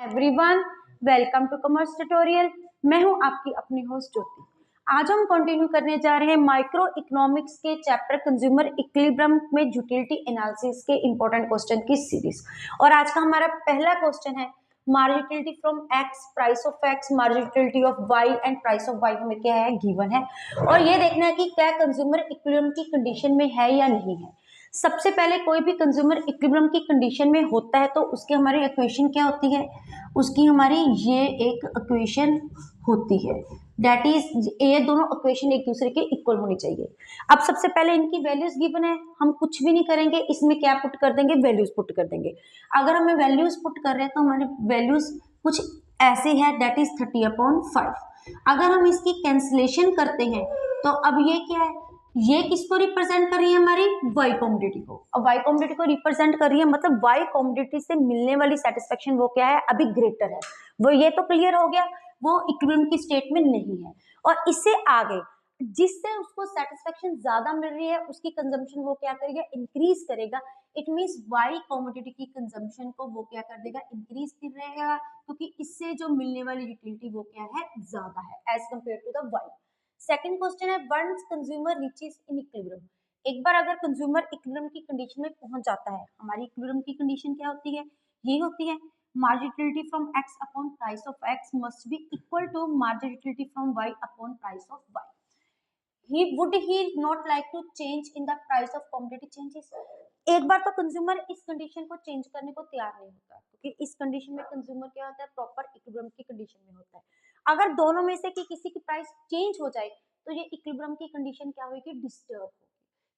Everyone, welcome to commerce tutorial. मैं हूं आपकी अपनी होस्ट ज्योति। आज हम कंटिन्यू करने जा रहे हैं माइक्रो इकोनॉमिक्स के चैप्टर कंज्यूमर इक्विलिब्रियम में यूटिलिटी एनालिसिस के इंपॉर्टेंट क्वेश्चन की सीरीज। और आज का हमारा पहला क्वेश्चन है marginal utility from X, price of X, marginal utility of Y and price of Y हमें क्या है गिवन है। और ये देखना है कि क्या कंज्यूमर इक्विलिब्रियम की कंडीशन में है या नहीं है। सबसे पहले कोई भी कंज्यूमर इक्विलिब्रियम की कंडीशन में होता है तो उसकी हमारी इक्वेशन क्या होती है, उसकी हमारी ये एक इक्वेशन होती है, दैट इज ये दोनों इक्वेशन एक दूसरे के इक्वल होनी चाहिए। अब सबसे पहले इनकी वैल्यूज गिवन है, हम कुछ भी नहीं करेंगे, इसमें क्या पुट कर देंगे, वैल्यूज पुट कर देंगे। अगर हमें वैल्यूज पुट कर रहे हैं तो हमारी वैल्यूज कुछ ऐसे है, दैट इज 30/5। अगर हम इसकी कैंसिलेशन करते हैं तो अब ये क्या है, ये किसको रिप्रेजेंट कर रही है, हमारी वाई कॉमोडिटी को। अब वाई कॉमोडिटी को रिप्रेजेंट कर रही है, मतलब वाई कॉमोडिटी से मिलने वाली सेटिस्फेक्शन वो क्या है, अभी ग्रेटर है। वो ये तो क्लियर हो गया, वो इक्विलिब्रियम की स्टेट में नहीं है। और इससे आगे जिससे उसको सेटिस्फेक्शन ज्यादा मिल रही है उसकी कंजम्पशन वो क्या करेगा, इंक्रीज करेगा। इट मींस वाई कॉमोडिटी की कंजम्पशन को वो क्या कर देगा, इंक्रीज कर रहेगा, क्योंकि इससे जो मिलने वाली यूटिलिटी वो क्या है, ज्यादा है as compared to the Y. Second question है once consumer reaches in equilibrium. एक बार अगर कंज्यूमर इक्विलिब्रियम की कंडीशन में पहुंच जाता है, हमारी इक्विलिब्रियम की कंडीशन क्या होती है, ये होती है marginality from x upon price of x must be equal to marginality from y upon price of y. He not like to change in the price of commodity changes. एक बार तो consumer इस condition को change करने को तैयार नहीं होता, क्योंकि इस कंडीशन में कंज्यूमर क्या होता है, प्रॉपर इक्विलिब्रियम की कंडीशन में होता है। अगर दोनों में से किसी की प्राइस चेंज हो जाए तो ये इक्विलिब्रियम की कंडीशन क्या होगी, डिस्टर्ब होगी।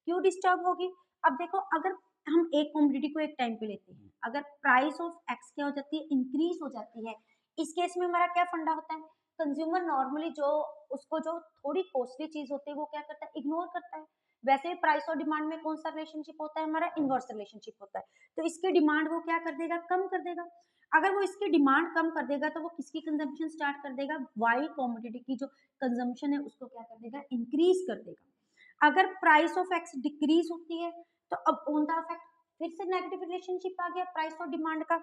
क्यों डिस्टर्ब होगी, अब देखो, अगर हम एक कमोडिटी को एक टाइम पे लेते हैं, अगर प्राइस ऑफ एक्स क्या हो जाती है, इंक्रीज हो जाती है, इस केस में हमारा क्या फंडा होता है, कंज्यूमर नॉर्मली जो उसको जो थोड़ी कॉस्टली चीज होती है वो क्या करता है, इग्नोर करता है। वैसे प्राइस और डिमांड में कौन सा रिलेशनशिप होता है, हमारा इनवर्स रिलेशनशिप होता है। तो इसकी डिमांड वो क्या कर देगा, कम कर देगा। अगर वो इसकी डिमांड कम कर देगा तो वो किसकी कंजम्पशन स्टार्ट कर देगा, वाई कॉमोडिटी की जो कंजम्पशन है उसको क्या कर देगा, इंक्रीज कर देगा। अगर प्राइस ऑफ एक्स डिक्रीज होती है तो अब ऑन द इफेक्ट फिर से नेगेटिव रिलेशनशिप आ गया प्राइस और डिमांड का,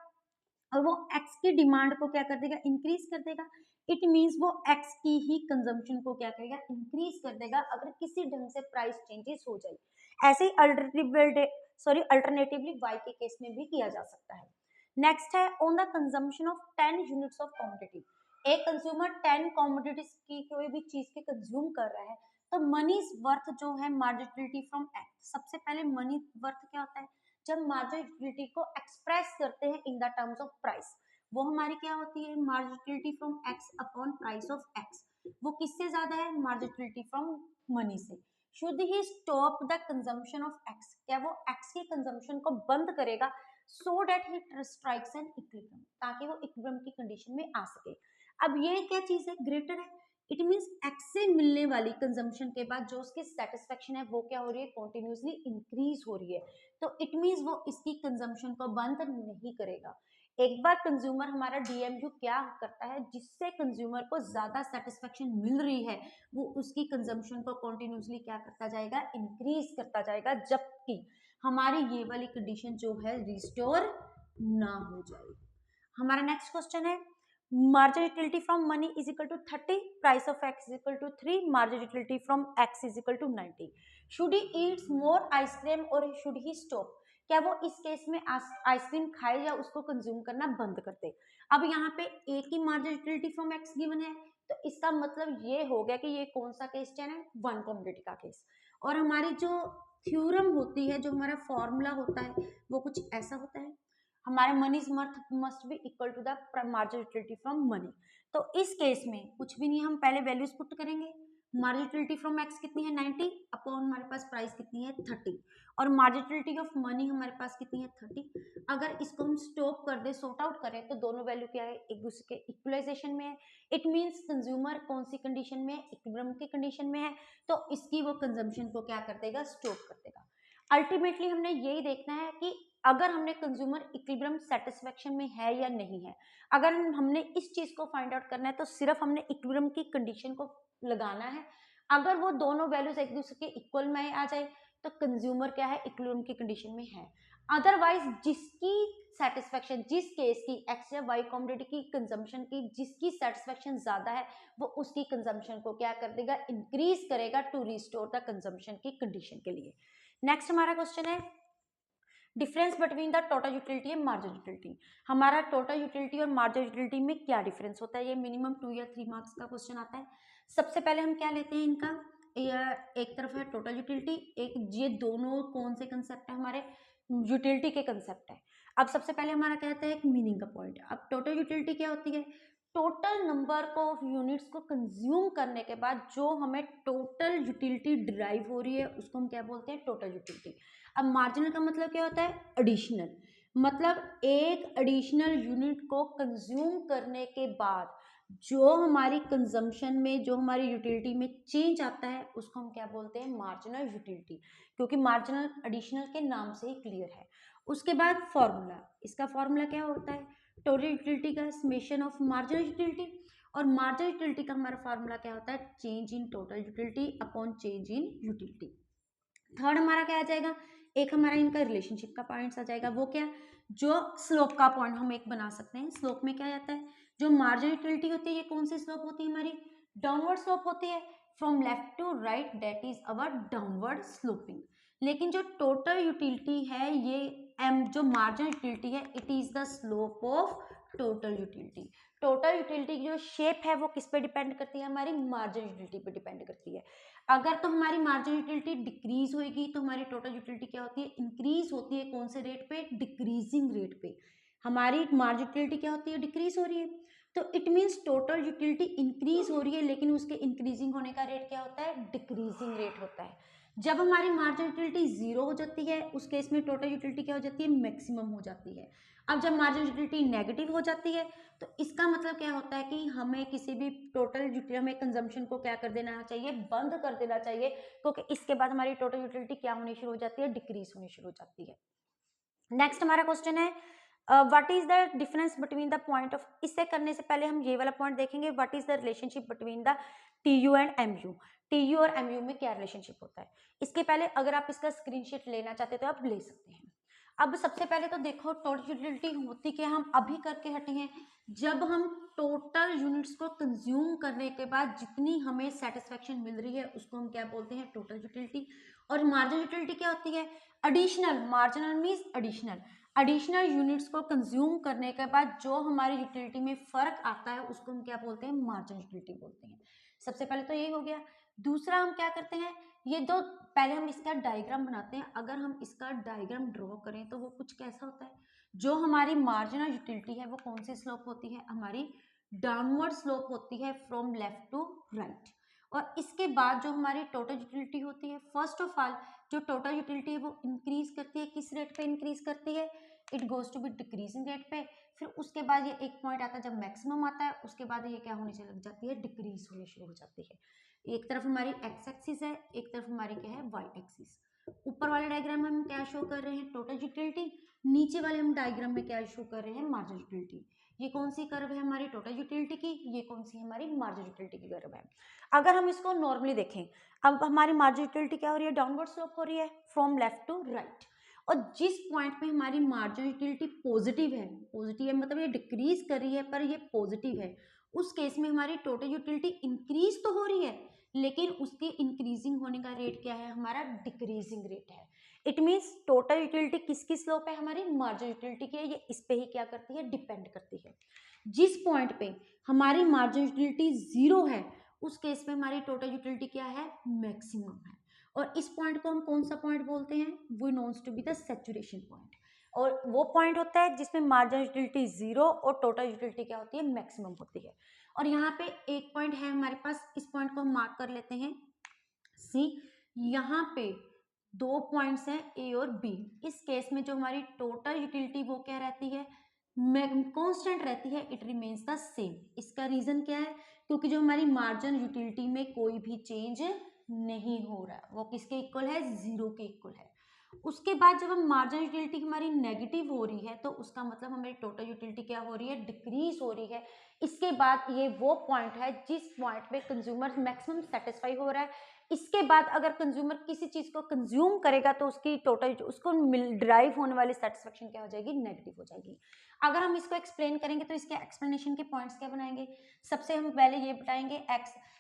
और वो एक्स की डिमांड को क्या कर देगा, इंक्रीज कर देगा। इट मींस वो एक्स की ही कंजम्पशन को क्या करेगा, इंक्रीज कर देगा, अगर किसी ढंग से प्राइस चेंजेस हो जाए। ऐसे ही अल्टरनेटिवली वाई के केस में भी किया जा सकता है। नेक्स्ट है on the consumption of 10 units of commodity. एक कंज्यूमर 10 कमोडिटीज की कोई भी चीज के कंज्यूम कर रहा है तो मनी वर्थ जो है मार्जिनलिटी फ्रॉम एक्स। सबसे पहले मनी वर्थ क्या होता है, जब मार्जिनलिटी को एक्सप्रेस करते हैं in the terms of price, वो हमारी क्या होती है, marginal utility from X upon price of X. वो किससे ज्यादा है, मार्जिनलिटी फ्रॉम मनी से। Should he stop the consumption of X, क्या वो एक्स की कंजम्पशन को बंद करेगा, so that he strikes an equilibrium, ताकि वो इक्विलिब्रियम की कंडीशन में आ सके। अब ये क्या चीज है, ग्रेटर है। इट मींस एक्स से मिलने वाली कंजम्पशन के बाद जो उसकी सेटिस्फेक्शन है वो क्या हो रही है, कॉन्टिन्यूसली इंक्रीज हो रही है। तो इट मींस वो इसकी कंजम्पशन को बंद नहीं करेगा। एक बार कंज्यूमर हमारा डीएमयू क्या करता है, जिससे कंज्यूमर को ज्यादा सेटिस्फेक्शन मिल रही है, वो उसकी कंजम्पशन को कॉन्टिन्यूसली क्या करता जाएगा, इंक्रीज करता जाएगा, जबकि हमारी ये वाली कंडीशन जो है रिस्टोर ना हो जाए। हमारा नेक्स्ट क्वेश्चन है margin utility from money is equal to 30, price of x is equal to 3, margin utility from x is equal to 90. should he eats more ice cream or should he stop, क्या वो इस case में ice cream खाए या उसको consume करना बंद कर दे। अब यहाँ पे एक ही margin utility from X given है, तो इसका मतलब ये हो गया कि ये कौन सा केस है, वन कमोडिटी का केस। और हमारी जो थ्योरम होती है, जो हमारा फॉर्मूला होता है वो कुछ ऐसा होता है, हमारे money must be equal to the margin utility from money. तो इस केस में कुछ भी नहीं, हम पहले वैल्यूज पुट करेंगे। मार्जिन यूटिलिटी फ्रॉम एक्स कितनी है, 90 अपॉन हमारे पास प्राइस कितनी है, 30, और मार्जिन यूटिलिटी ऑफ मनी हमारे पास कितनी है, 30। अगर इसको हम स्टॉप कर दे, सॉर्ट आउट करें, तो दोनों वैल्यू क्या है, एक दूसरे के इक्वलाइजेशन में है। इट मींस कंज्यूमर कौन सी कंडीशन में है, इक्विलिब्रियम की कंडीशन में है, तो इसकी वो कंजम्पशन को क्या कर देगा, स्टॉप कर देगा। अल्टीमेटली हमने यही देखना है कि अगर हमने कंज्यूमर इक्विलिब्रियम सेटिस्फेक्शन में है या नहीं है। अगर हमने इस चीज को फाइंड आउट करना है तो सिर्फ हमने इक्विलिब्रियम की कंडीशन को लगाना है। अगर वो दोनों वैल्यूज एक दूसरे के इक्वल में आ जाए तो कंज्यूमर क्या है, इक्विलिब्रियम की कंडीशन में है। अदरवाइज जिसकी सेटिस्फेक्शन, जिस केस की एक्स या वाई कॉमोडिटी की कंजम्पशन की जिसकी सेटिस्फेक्शन ज्यादा है वो उसकी कंजम्पशन को क्या कर देगा, इंक्रीज करेगा टू रिस्टोर द कंजम्पशन की कंडीशन के लिए। नेक्स्ट हमारा क्वेश्चन है difference between the total utility and marginal utility. हमारा टोटल यूटिलिटी और मार्जिनल यूटिलिटी में क्या डिफरेंस होता है, ये मिनिमम 2 या 3 मार्क्स का क्वेश्चन आता है। सबसे पहले हम क्या लेते हैं इनका, एक तरफ है टोटल यूटिलिटी, एक ये दोनों कौन से कंसेप्ट है, हमारे यूटिलिटी के कंसेप्ट है। अब सबसे पहले हमारा क्या होता है, एक मीनिंग का पॉइंट। अब टोटल यूटिलिटी क्या होती है, टोटल नंबर ऑफ यूनिट्स को कंज्यूम करने के बाद जो हमें टोटल यूटिलिटी डिराइव हो रही है उसको हम क्या बोलते हैं, टोटल यूटिलिटी। अब मार्जिनल का मतलब क्या होता है, एडिशनल, मतलब एक एडिशनल यूनिट को कंज्यूम करने के बाद जो हमारी कंजम्पशन में, जो हमारी यूटिलिटी में चेंज आता है उसको हम क्या बोलते हैं, मार्जिनल यूटिलिटी, क्योंकि मार्जिनल एडिशनल के नाम से ही क्लियर है। उसके बाद फॉर्मूला, इसका फॉर्मूला क्या होता है, टोटल यूटिलिटी का समेशन ऑफ मार्जिनल यूटिलिटी, और मार्जिनल यूटिलिटी का हमारा फॉर्मूला क्या होता है, change in total utility upon change in utility. Third हमारा क्या आ जाएगा, एक हमारा इनका रिलेशनशिप का पॉइंट्स आ जाएगा, वो क्या, जो स्लोप का पॉइंट हम एक बना सकते हैं। स्लोप में क्या आता है, जो मार्जिनल यूटिलिटी होती है ये कौन सी स्लोप होती है, हमारी डाउनवर्ड स्लोप होती है, from left to right that is our downward sloping. लेकिन जो टोटल यूटिलिटी है ये जो मार्जिनल यूटिलिटी है it is the slope of total utility. Total utility की जो शेप है वो किस पे डिपेंड करती है, हमारी मार्जिनल यूटिलिटी पे डिपेंड करती है। अगर तो हमारी मार्जिनल यूटिलिटी डिक्रीज होगी तो हमारी टोटल यूटिलिटी क्या होती है, इंक्रीज होती है, कौन से रेट पे, डिक्रीजिंग रेट पे। हमारी मार्जिनल यूटिलिटी क्या होती है, डिक्रीज हो रही है, तो it means total utility increase हो रही है, लेकिन उसके इंक्रीजिंग होने का रेट क्या होता है, डिक्रीजिंग रेट होता है। जब हमारी मार्जिनल यूटिलिटी जीरो हो जाती है उस केस में टोटल यूटिलिटी क्या हो जाती है, मैक्सिमम हो जाती है। अब जब मार्जिनल यूटिलिटी नेगेटिव हो जाती है तो इसका मतलब क्या होता है कि हमें किसी भी टोटल यूटिलिटी, हमें कंजम्पशन को क्या कर देना चाहिए, बंद कर देना चाहिए, क्योंकि इसके बाद हमारी टोटल यूटिलिटी क्या होनी शुरू हो जाती है, डिक्रीज होनी शुरू हो जाती है। नेक्स्ट हमारा क्वेश्चन है what is the difference between the point of, इससे करने से पहले हम ये वाला पॉइंट देखेंगे, what is the relationship between the TU and MU. TU और एमयू में क्या रिलेशनशिप होता है, इसके पहले अगर आप इसका स्क्रीनशॉट लेना चाहते तो आप ले सकते हैं। अब सबसे पहले तो देखो टोटल यूटिलिटी होती क्या, हम अभी करके हटे हैं, जब हम टोटल यूनिट्स को कंज्यूम करने के बाद जितनी हमें सेटिस्फेक्शन मिल रही है उसको हम क्या बोलते हैं, टोटल यूटिलिटी। और मार्जिनल यूटिलिटी क्या होती है, additional, marginal means additional, additional units को कंज्यूम करने के बाद जो हमारी यूटिलिटी में फर्क आता है उसको हम क्या बोलते हैं, मार्जिनल यूटिलिटी बोलते हैं। सबसे पहले तो यही हो गया। दूसरा हम क्या करते हैं, ये दो, पहले हम इसका डायग्राम बनाते हैं। अगर हम इसका डायग्राम ड्रॉ करें तो वो कुछ कैसा होता है, जो हमारी मार्जिनल यूटिलिटी है वो कौन सी स्लोप होती है, हमारी डाउनवर्ड स्लोप होती है फ्रॉम लेफ्ट टू राइट। और इसके बाद जो हमारी टोटल यूटिलिटी होती है, फर्स्ट ऑफ ऑल जो टोटल यूटिलिटी है वो इंक्रीज करती है, किस रेट पे इंक्रीज करती है, it goes to be decreasing rate पे। फिर उसके बाद ये एक पॉइंट आता है जब मैक्सिमम आता है, उसके बाद ये क्या होने से लग जाती है, डिक्रीज होने शुरू हो जाती है। एक तरफ हमारी एक्स एक्सिस है, एक तरफ हमारी क्या है, वाई एक्सिस। ऊपर वाले डायग्राम में हम क्या शो कर रहे हैं, टोटल यूटिलिटी, नीचे वाले हम डायग्राम में क्या शो कर रहे हैं, मार्जिनल यूटिलिटी। ये कौन सी कर्व है हमारी टोटल यूटिलिटी की, ये कौन सी हमारी मार्जिनल यूटिलिटी की कर्व है। अगर हम इसको नॉर्मली देखें, अब हमारी मार्जिनल यूटिलिटी क्या हो रही है, डाउनवर्ड स्लोप हो रही है फ्रॉम लेफ्ट टू राइट। और जिस पॉइंट पे हमारी मार्जिनल यूटिलिटी पॉजिटिव है मतलब ये डिक्रीज कर रही है पर ये पॉजिटिव है, उस केस में हमारी टोटल यूटिलिटी इंक्रीज तो हो रही है लेकिन उसके इंक्रीजिंग होने का रेट क्या है, हमारा डिक्रीजिंग रेट है। इट मीन्स टोटल यूटिलिटी किसकी स्लोप है, हमारी मार्जिनल यूटिलिटी की है, ये इस पे ही क्या करती है, डिपेंड करती है। जिस पॉइंट पे हमारी मार्जिनल यूटिलिटी जीरो है उस केस में हमारी टोटल यूटिलिटी क्या है, मैक्सिमम है। और इस पॉइंट को हम कौन सा पॉइंट बोलते हैं, वो known as to be the saturation point. और वो पॉइंट होता है जिसमें मार्जिनल यूटिलिटी जीरो और टोटल यूटिलिटी क्या होती है, मैक्सिमम होती है। और यहाँ पे एक पॉइंट है हमारे पास, इस पॉइंट को हम मार्क कर लेते हैं सी। यहाँ पे दो पॉइंट्स हैं ए और बी। इस केस में जो हमारी टोटल यूटिलिटी वो क्या रहती है, कांस्टेंट रहती है, इट रिमेन्स द सेम। इसका रीजन क्या है, क्योंकि जो हमारी मार्जिनल यूटिलिटी में कोई भी चेंज नहीं हो रहा है, वो किसके इक्वल है, जीरो के इक्वल है। उसके बाद जब हम मार्जिनल यूटिलिटी हमारी नेगेटिव हो रही है तो उसका मतलब हमारी टोटल यूटिलिटी क्या हो रही है, डिक्रीज हो रही है। इसके बाद ये वो पॉइंट है जिस पॉइंट पे कंज्यूमर मैक्सिमम सेटिस्फाई हो रहा है, इसके बाद अगर कंज्यूमर किसी चीज को कंज्यूम करेगा तो उसकी टोटल उसको ड्राइव होने वाली सेटिस्फेक्शन क्या हो जाएगी, नेगेटिव हो जाएगी। अगर हम इसको एक्सप्लेन करेंगे तो इसके एक्सप्लेनेशन के पॉइंट्स क्या बनाएंगे, सबसे हम पहले ये बताएंगे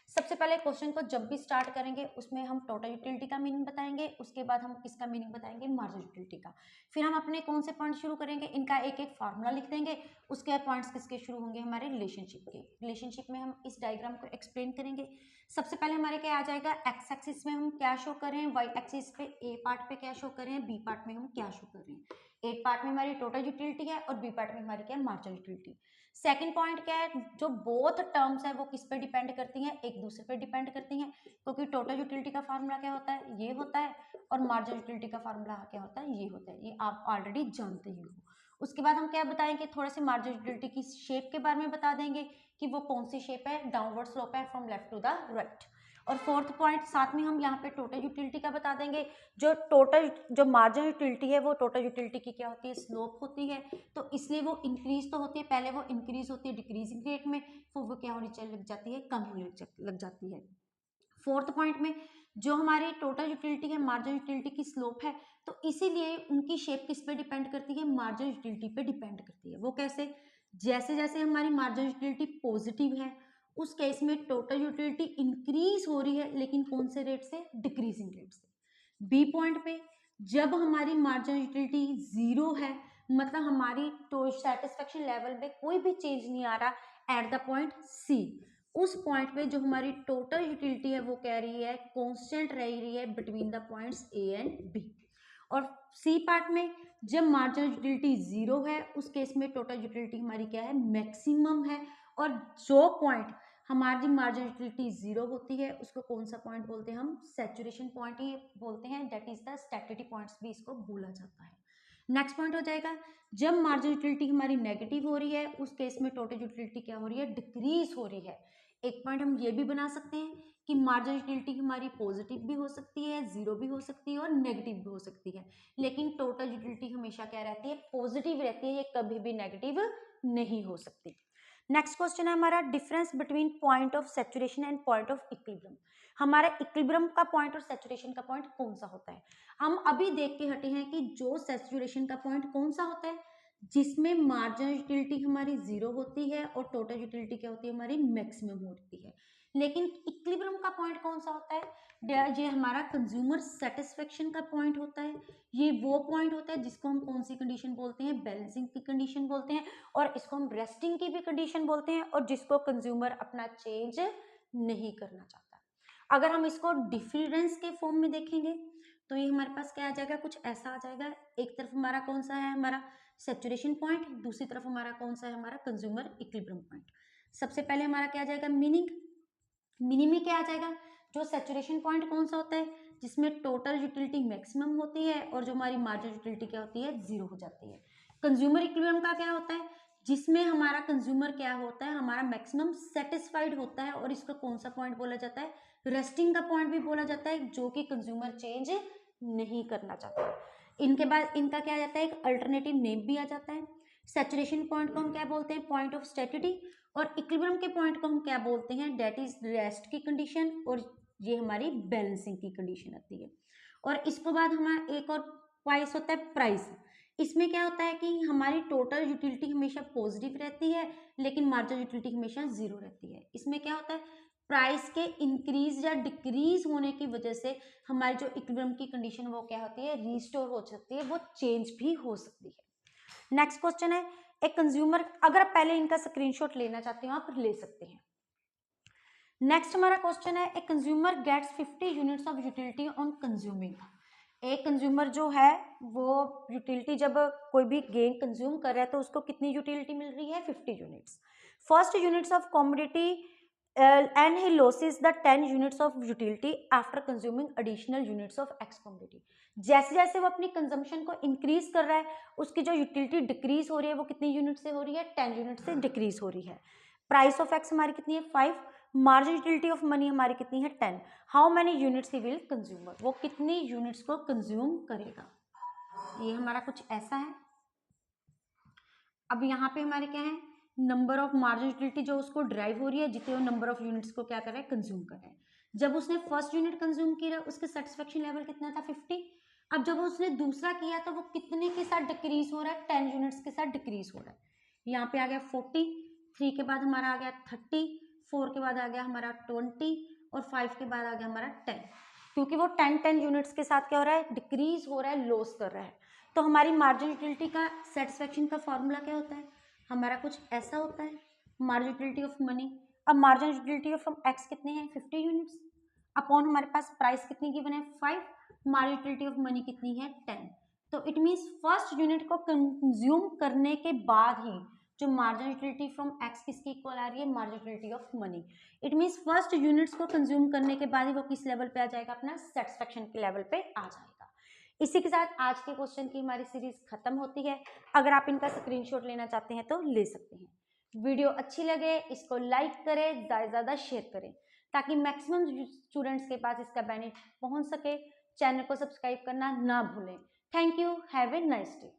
सबसे पहले क्वेश्चन को जब भी स्टार्ट करेंगे उसमें हम टोटल यूटिलिटी का मीनिंग बताएंगे, उसके बाद हम किसका मीनिंग बताएंगे, मार्जिनल यूटिलिटी का। फिर हम अपने कौन से पॉइंट शुरू करेंगे, इनका एक एक फार्मूला लिख देंगे। उसके बाद पॉइंट्स किसके शुरू होंगे, हमारे रिलेशनशिप के। रिलेशनशिप में हम इस डायग्राम को एक्सप्लेन करेंगे। सबसे पहले हमारे क्या आ जाएगा, एक्स एक्सिस में हम क्या शो कर रहे हैं, वाई एक्सिस पे ए पार्ट पे क्या शो कर रहे हैं, बी पार्ट में हम क्या शो कर रहे हैं। ए पार्ट में हमारी टोटल यूटिलिटी है और बी पार्ट में हमारी क्या है, मार्जिनल यूटिलिटी। सेकंड पॉइंट क्या है, जो बोथ टर्म्स है वो किस पे डिपेंड करती हैं, एक दूसरे पे डिपेंड करती हैं, क्योंकि टोटल यूटिलिटी का फार्मूला क्या होता है, ये होता है, और मार्जिनल यूटिलिटी का फार्मूला क्या होता है, ये होता है। ये आप ऑलरेडी जानते ही हो। उसके बाद हम क्या बताएंगे, थोड़े से मार्जिनल यूटिलिटी की शेप के बारे में बता देंगे कि वो कौन सी शेप है, डाउनवर्ड स्लोप है from left to the right. और फोर्थ पॉइंट साथ में हम यहाँ पे टोटल यूटिलिटी का बता देंगे। जो मार्जिनल यूटिलिटी है वो टोटल यूटिलिटी की क्या होती है, स्लोप होती है, तो इसलिए वो इंक्रीज तो होती है, पहले वो इंक्रीज होती है डिक्रीजिंग रेट में, फिर वो क्या होनी चाहिए, लग जाती है, कम होने लग जाती है। फोर्थ पॉइंट में जो हमारी टोटल यूटिलिटी है, मार्जिनल यूटिलिटी की स्लोप है, तो इसीलिए उनकी शेप किस पे डिपेंड करती है, मार्जिनल यूटिलिटी पे डिपेंड करती है। वो कैसे, जैसे जैसे हमारी मार्जिनल यूटिलिटी पॉजिटिव है उस केस में टोटल यूटिलिटी इंक्रीज हो रही है, लेकिन कौन से रेट से, डिक्रीजिंग रेट से। बी पॉइंट पे जब हमारी मार्जिनल यूटिलिटी जीरो है, मतलब हमारी सेटिस्फेक्शन लेवल में कोई भी चेंज नहीं आ रहा एट द पॉइंट सी, उस पॉइंट पे जो हमारी टोटल यूटिलिटी है वो कह रही है कांस्टेंट रह रही है between the points A and B. और सी पार्ट में जब मार्जिनल यूटिलिटी जीरो है उस केस में टोटल यूटिलिटी हमारी क्या है, मैक्सिमम है। और जो पॉइंट हमारी मार्जिनल यूटिलिटी जीरो होती है उसको कौन सा पॉइंट बोलते हैं, हम सैचुरेशन पॉइंट ही बोलते हैं, दैट इज द स्टैटिटी पॉइंट्स भी इसको बोला जाता है। नेक्स्ट पॉइंट हो जाएगा, जब मार्जिनल यूटिलिटी हमारी नेगेटिव हो रही है उस केस में टोटल यूटिलिटी क्या हो रही है, डिक्रीज हो रही है। एक पॉइंट हम ये भी बना सकते हैं कि मार्जिनल यूटिलिटी हमारी पॉजिटिव भी हो सकती है, जीरो भी हो सकती है और नेगेटिव भी हो सकती है, लेकिन टोटल यूटिलिटी हमेशा क्या रहती है, पॉजिटिव रहती है, ये कभी भी नेगेटिव नहीं हो सकती। नेक्स्ट क्वेश्चन है हमारा, difference between point of saturation and point of equilibrium. हमारा इक्विलिब्रियम का पॉइंट और सैचुरेशन का पॉइंट कौन सा होता है। हम अभी देख के हटे हैं कि जो सैचुरेशन का पॉइंट कौन सा होता है, जिसमें मार्जिनल यूटिलिटी हमारी जीरो होती है और टोटल यूटिलिटी क्या होती है, हमारी मैक्सिमम होती है। लेकिन इक्विलिब्रियम का पॉइंट कौन सा होता है, ये हमारा कंज्यूमर सेटिस्फेक्शन का पॉइंट होता है। ये वो पॉइंट होता है जिसको हम कौन सी कंडीशन बोलते हैं, बैलेंसिंग की कंडीशन बोलते हैं, और इसको हम रेस्टिंग की भी कंडीशन बोलते हैं, और जिसको कंज्यूमर अपना चेंज नहीं करना चाहता। अगर हम इसको डिफरेंस के फॉर्म में देखेंगे तो ये हमारे पास क्या आ जाएगा, कुछ ऐसा आ जाएगा। एक तरफ हमारा कौन सा है, हमारा सैचुरेशन पॉइंट, दूसरी तरफ हमारा कौन सा है, हमारा कंज्यूमर इक्विलिब्रियम पॉइंट। सबसे पहले हमारा क्या आ जाएगा, मीनिंग में क्या आ जाएगा, जो सैचुरेशन पॉइंट कौन सा होता है, जिसमें टोटल यूटिलिटी मैक्सिमम होती है और जो हमारी मार्जिनल यूटिलिटी क्या होती है, जीरो हो जाती है। कंज्यूमर इक्विलिब्रियम का क्या होता है, जिसमें हमारा कंज्यूमर क्या होता है, हमारा मैक्सिमम सेटिस्फाइड होता है, और इसको कौन सा पॉइंट बोला जाता है, रेस्टिंग का पॉइंट भी बोला जाता है, जो कि कंज्यूमर चेंज नहीं करना चाहता। इनके बाद इनका क्या आ जाता है, एक अल्टरनेटिव नेम भी आ जाता है। सैचुरेशन पॉइंट को हम क्या बोलते हैं, पॉइंट ऑफ स्टेटिटी, और इक्विलिब्रियम के पॉइंट को हम क्या बोलते हैं, डेट इज रेस्ट की कंडीशन, और ये हमारी बैलेंसिंग की कंडीशन आती है। और इसके बाद हमारा एक और प्राइस होता है, प्राइस। इसमें क्या होता है कि हमारी टोटल यूटिलिटी हमेशा पॉजिटिव रहती है, लेकिन मार्जिनल यूटिलिटी हमेशा जीरो रहती है। इसमें क्या होता है, प्राइस के इंक्रीज या डिक्रीज होने की वजह से हमारी जो इक्विलिब्रियम की कंडीशन वो क्या होती है, रिस्टोर हो सकती है, वो चेंज भी हो सकती है। नेक्स्ट क्वेश्चन है, एक कंज्यूमर, अगर आप पहले इनका स्क्रीनशॉट लेना चाहते हो आप ले सकते हैं। नेक्स्ट हमारा क्वेश्चन है, एक consumer gets 50 units of utility on consuming. एक कंज्यूमर जो है वो यूटिलिटी जब कोई भी गेन कंज्यूम कर रहा है तो उसको कितनी यूटिलिटी मिल रही है, 50 units. First units of commodity and he loses the 10 units of utility after consuming additional units of x commodity। जैसे जैसे वो अपनी कंजम्पशन को इंक्रीज कर रहा है उसकी जो यूटिलिटी डिक्रीज हो रही है वो कितनी यूनिट से हो रही है, 10 यूनिट से डिक्रीज हो रही है। प्राइस ऑफ एक्स हमारी कितनी है, 5। मार्जिनल यूटिलिटी ऑफ मनी हमारी कितनी है, 10। How many units he will consumer, वो कितनी यूनिट्स को कंज्यूम करेगा। ये हमारा कुछ ऐसा है। अब यहाँ पे हमारे क्या है, नंबर ऑफ मार्जिनल यूटिलिटी जो उसको ड्राइव हो रही है, जितने वो नंबर ऑफ यूनिट्स को क्या कर रहा है, कंज्यूम कर रहा है। जब उसने फर्स्ट यूनिट कंज्यूम किया उसका सेटिस्फेक्शन लेवल कितना था 50। अब जब उसने दूसरा किया तो वो कितने के साथ डिक्रीज हो रहा है 10 यूनिट्स के साथ डिक्रीज हो रहा है। यहाँ पे आ गया 40, 3 के बाद हमारा आ गया 30, 4 के बाद आ गया हमारा 20 और 5 के बाद आ गया हमारा 10, क्योंकि वो 10 यूनिट्स के साथ क्या हो रहा है डिक्रीज हो रहा है, लॉस कर रहा है। तो हमारी मार्जिन यूटिलिटी का सेटिस्फेक्शन का फॉर्मूला क्या होता है हमारा कुछ ऐसा होता है, मार्जिन यूटिलिटी ऑफ मनी। अब मार्जिन यूटिलिटी फ्रॉम एक्स कितने हैं 50 यूनिट्स अपॉन हमारे पास प्राइस कितनी गिवन है 5, मार्जिन यूटिलिटी ऑफ मनी कितनी है 10। तो इट मींस फर्स्ट यूनिट को कंज्यूम करने के बाद ही जो मार्जिन यूटिलिटी फ्रॉम एक्स किसकी इक्वल आ रही है margin utility of money. It means first units को कंज्यूम करने के बाद ही वो किस लेवल पे आ जाएगा अपना सेटिस्फेक्शन के लेवल पे आ जाएगा। इसी के साथ आज के क्वेश्चन की हमारी सीरीज खत्म होती है। अगर आप इनका स्क्रीनशॉट लेना चाहते हैं तो ले सकते हैं। वीडियो अच्छी लगे इसको लाइक करें, ज़्यादा से ज़्यादा शेयर करें ताकि मैक्सिमम स्टूडेंट्स के पास इसका बेनिफिट पहुंच सके। चैनल को सब्सक्राइब करना ना भूलें। Thank you, have a nice day.